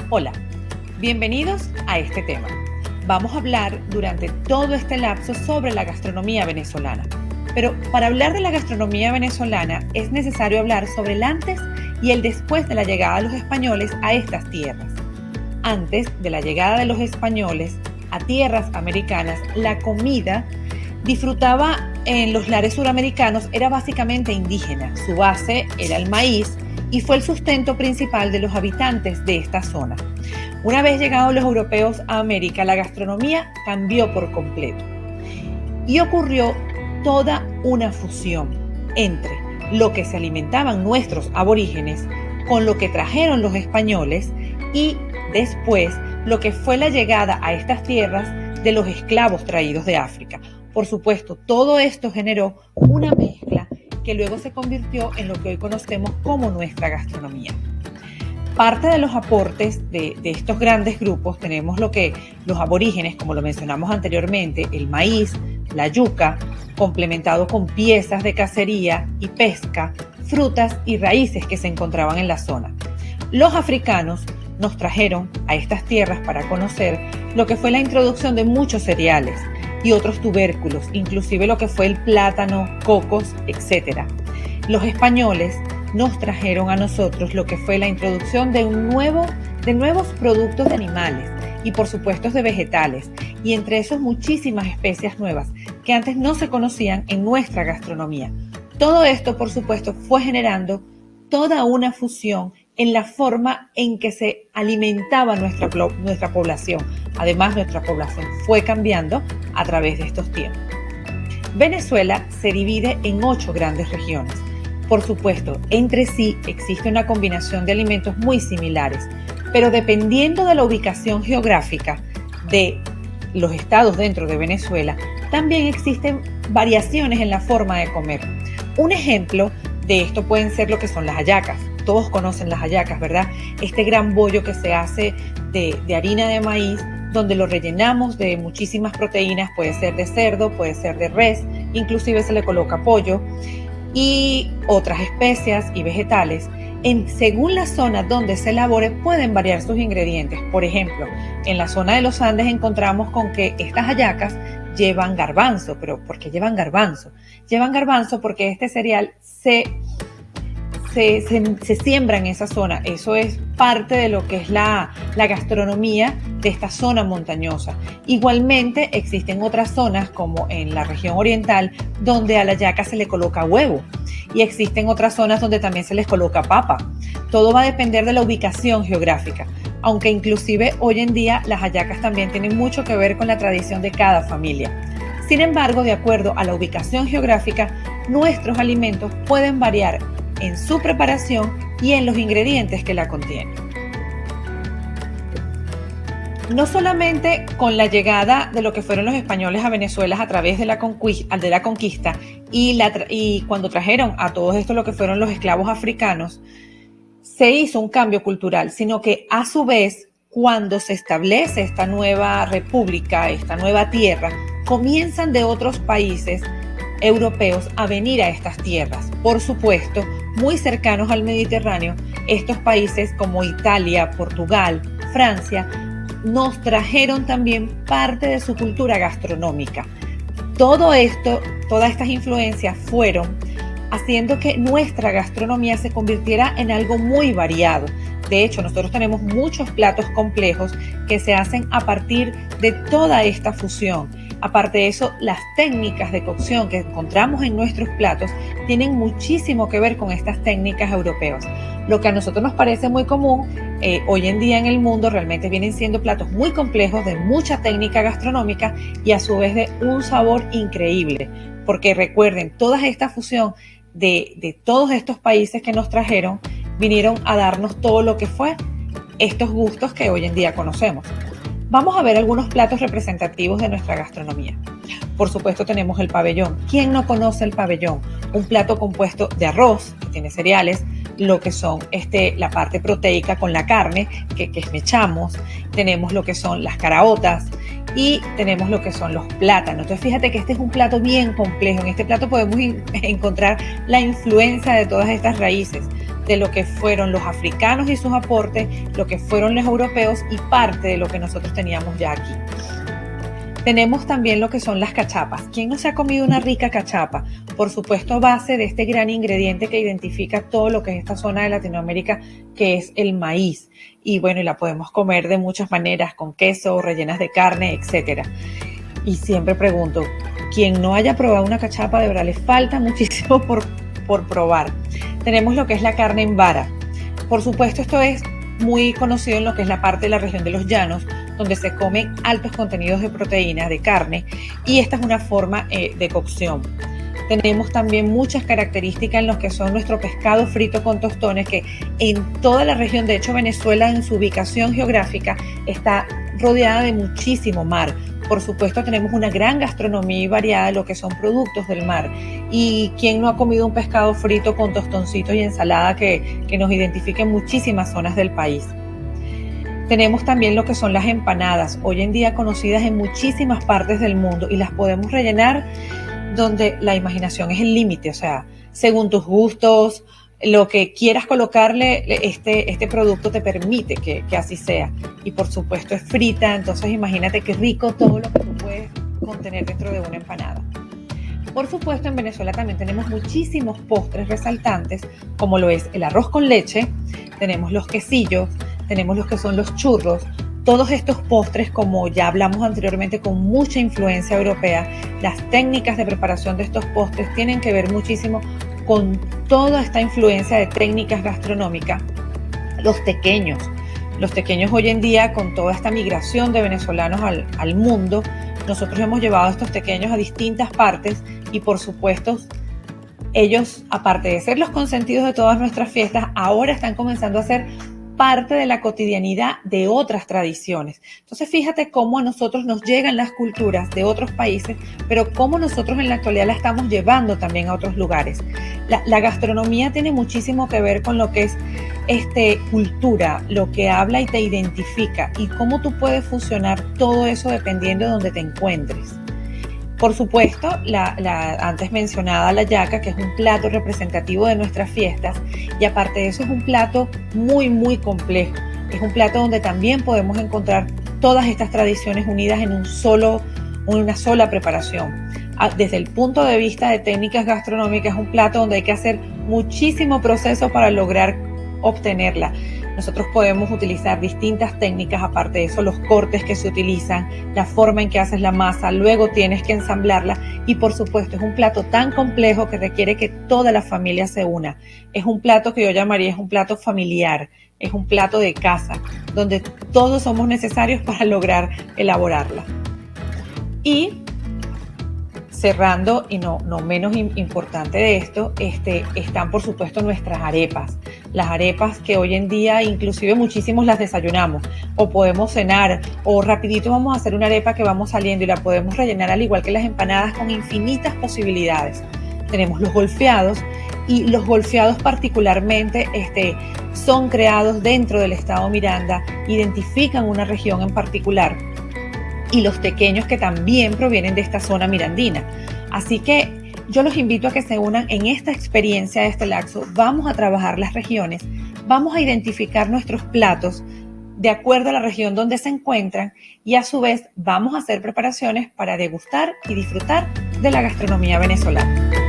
Hola, bienvenidos a este tema. Vamos a hablar durante todo este lapso sobre la gastronomía venezolana. Pero para hablar de la gastronomía venezolana es necesario hablar sobre el antes y el después de la llegada de los españoles a estas tierras. Antes de la llegada de los españoles a tierras americanas, la comida disfrutaba en los lares suramericanos era básicamente indígena. Su base era el maíz y fue el sustento principal de los habitantes de esta zona. Una vez llegados los europeos a América, la gastronomía cambió por completo y ocurrió toda una fusión entre lo que se alimentaban nuestros aborígenes con lo que trajeron los españoles y después lo que fue la llegada a estas tierras de los esclavos traídos de África. Por supuesto, todo esto generó una mezcla que luego se convirtió en lo que hoy conocemos como nuestra gastronomía. Parte de los aportes de estos grandes grupos tenemos lo que los aborígenes, como lo mencionamos anteriormente, el maíz, la yuca, complementado con piezas de cacería y pesca, frutas y raíces que se encontraban en la zona. Los africanos nos trajeron a estas tierras para conocer lo que fue la introducción de muchos cereales y otros tubérculos, inclusive lo que fue el plátano, cocos, etc. Los españoles nos trajeron a nosotros lo que fue la introducción de nuevos productos de animales y por supuesto de vegetales, y entre esos muchísimas especias nuevas que antes no se conocían en nuestra gastronomía. Todo esto, por supuesto, fue generando toda una fusión en la forma en que se alimentaba nuestra población. Además, nuestra población fue cambiando a través de estos tiempos. Venezuela se divide en 8 grandes regiones. Por supuesto, entre sí existe una combinación de alimentos muy similares, pero dependiendo de la ubicación geográfica de los estados dentro de Venezuela, también existen variaciones en la forma de comer. Un ejemplo de esto pueden ser lo que son las hallacas. Todos conocen las hallacas, ¿verdad? Este gran bollo que se hace de harina de maíz, donde lo rellenamos de muchísimas proteínas, puede ser de cerdo, puede ser de res, inclusive se le coloca pollo y otras especias y vegetales. Según la zona donde se elabore, pueden variar sus ingredientes. Por ejemplo, en la zona de los Andes encontramos con que estas hallacas llevan garbanzo. ¿Pero por qué llevan garbanzo? Llevan garbanzo porque este cereal se siembra en esa zona. Eso es parte de lo que es la gastronomía de esta zona montañosa. Igualmente existen otras zonas como en la región oriental donde a la hallaca se le coloca huevo y existen otras zonas donde también se les coloca papa. Todo va a depender de la ubicación geográfica, aunque inclusive hoy en día las hallacas también tienen mucho que ver con la tradición de cada familia. Sin embargo, de acuerdo a la ubicación geográfica, nuestros alimentos pueden variar en su preparación y en los ingredientes que la contienen. No solamente con la llegada de lo que fueron los españoles a Venezuela a través de la conquista y cuando trajeron a todos esto lo que fueron los esclavos africanos, se hizo un cambio cultural, sino que a su vez, cuando se establece esta nueva república, esta nueva tierra, comienzan de otros países europeos a venir a estas tierras. Por supuesto, muy cercanos al Mediterráneo, estos países como Italia, Portugal, Francia, nos trajeron también parte de su cultura gastronómica. Todo esto, todas estas influencias fueron haciendo que nuestra gastronomía se convirtiera en algo muy variado. De hecho, nosotros tenemos muchos platos complejos que se hacen a partir de toda esta fusión. Aparte de eso, las técnicas de cocción que encontramos en nuestros platos tienen muchísimo que ver con estas técnicas europeas. Lo que a nosotros nos parece muy común, hoy en día en el mundo realmente vienen siendo platos muy complejos, de mucha técnica gastronómica y a su vez de un sabor increíble. Porque recuerden, toda esta fusión de todos estos países que nos trajeron, vinieron a darnos todo lo que fue estos gustos que hoy en día conocemos. Vamos a ver algunos platos representativos de nuestra gastronomía. Por supuesto tenemos el pabellón. ¿Quién no conoce el pabellón? Un plato compuesto de arroz, que tiene cereales, lo que son la parte proteica con la carne, que esmechamos. Tenemos lo que son las caraotas y tenemos lo que son los plátanos. Entonces fíjate que este es un plato bien complejo. En este plato podemos encontrar la influencia de todas estas raíces. de lo que fueron los africanos y sus aportes, lo que fueron los europeos y parte de lo que nosotros teníamos ya aquí. Tenemos también lo que son las cachapas. ¿Quién no se ha comido una rica cachapa? Por supuesto, a base de este gran ingrediente que identifica todo lo que es esta zona de Latinoamérica, que es el maíz. Y bueno, la podemos comer de muchas maneras, con queso, rellenas de carne, etc. Y siempre pregunto, quien no haya probado una cachapa, de verdad le falta muchísimo por probar. Tenemos lo que es la carne en vara. Por supuesto, esto es muy conocido en lo que es la parte de la región de los llanos, donde se comen altos contenidos de proteínas, de carne, y esta es una forma de cocción. Tenemos también muchas características en lo que son nuestro pescado frito con tostones, que en toda la región, de hecho Venezuela en su ubicación geográfica está rodeada de muchísimo mar. Por supuesto tenemos una gran gastronomía y variada de lo que son productos del mar. Y quién no ha comido un pescado frito con tostoncitos y ensalada que nos identifique en muchísimas zonas del país. Tenemos también lo que son las empanadas, hoy en día conocidas en muchísimas partes del mundo, y las podemos rellenar donde la imaginación es el límite, o sea, según tus gustos, lo que quieras colocarle, este producto te permite que así sea. Y por supuesto es frita, entonces imagínate qué rico todo lo que tú puedes contener dentro de una empanada. Por supuesto, en Venezuela también tenemos muchísimos postres resaltantes, como lo es el arroz con leche, tenemos los quesillos, tenemos los que son los churros. Todos estos postres, como ya hablamos anteriormente, con mucha influencia europea, las técnicas de preparación de estos postres tienen que ver muchísimo con toda esta influencia de técnicas gastronómicas. Los tequeños hoy en día, con toda esta migración de venezolanos al mundo, nosotros hemos llevado estos tequeños a distintas partes y por supuesto ellos, aparte de ser los consentidos de todas nuestras fiestas, ahora están comenzando a ser parte de la cotidianidad de otras tradiciones. Entonces fíjate cómo a nosotros nos llegan las culturas de otros países, pero cómo nosotros en la actualidad la estamos llevando también a otros lugares. La gastronomía tiene muchísimo que ver con lo que es cultura, lo que habla y te identifica, y cómo tú puedes fusionar todo eso dependiendo de donde te encuentres. Por supuesto, la antes mencionada la yaca, que es un plato representativo de nuestras fiestas, y aparte de eso es un plato muy, muy complejo. Es un plato donde también podemos encontrar todas estas tradiciones unidas en una sola preparación. Desde el punto de vista de técnicas gastronómicas, es un plato donde hay que hacer muchísimo proceso para lograr obtenerla. Nosotros podemos utilizar distintas técnicas, aparte de eso, los cortes que se utilizan, la forma en que haces la masa, luego tienes que ensamblarla y por supuesto es un plato tan complejo que requiere que toda la familia se una. Es un plato que yo llamaría es un plato familiar, es un plato de casa, donde todos somos necesarios para lograr elaborarla. Y cerrando, y no menos importante de esto, están por supuesto nuestras arepas. Las arepas que hoy en día inclusive muchísimos las desayunamos, o podemos cenar, o rapidito vamos a hacer una arepa que vamos saliendo y la podemos rellenar al igual que las empanadas con infinitas posibilidades. Tenemos los golfeados, y los golfeados particularmente son creados dentro del estado Miranda, identifican una región en particular, y los tequeños que también provienen de esta zona mirandina. Así que yo los invito a que se unan en esta experiencia de este laxo. Vamos a trabajar las regiones, vamos a identificar nuestros platos de acuerdo a la región donde se encuentran y a su vez vamos a hacer preparaciones para degustar y disfrutar de la gastronomía venezolana.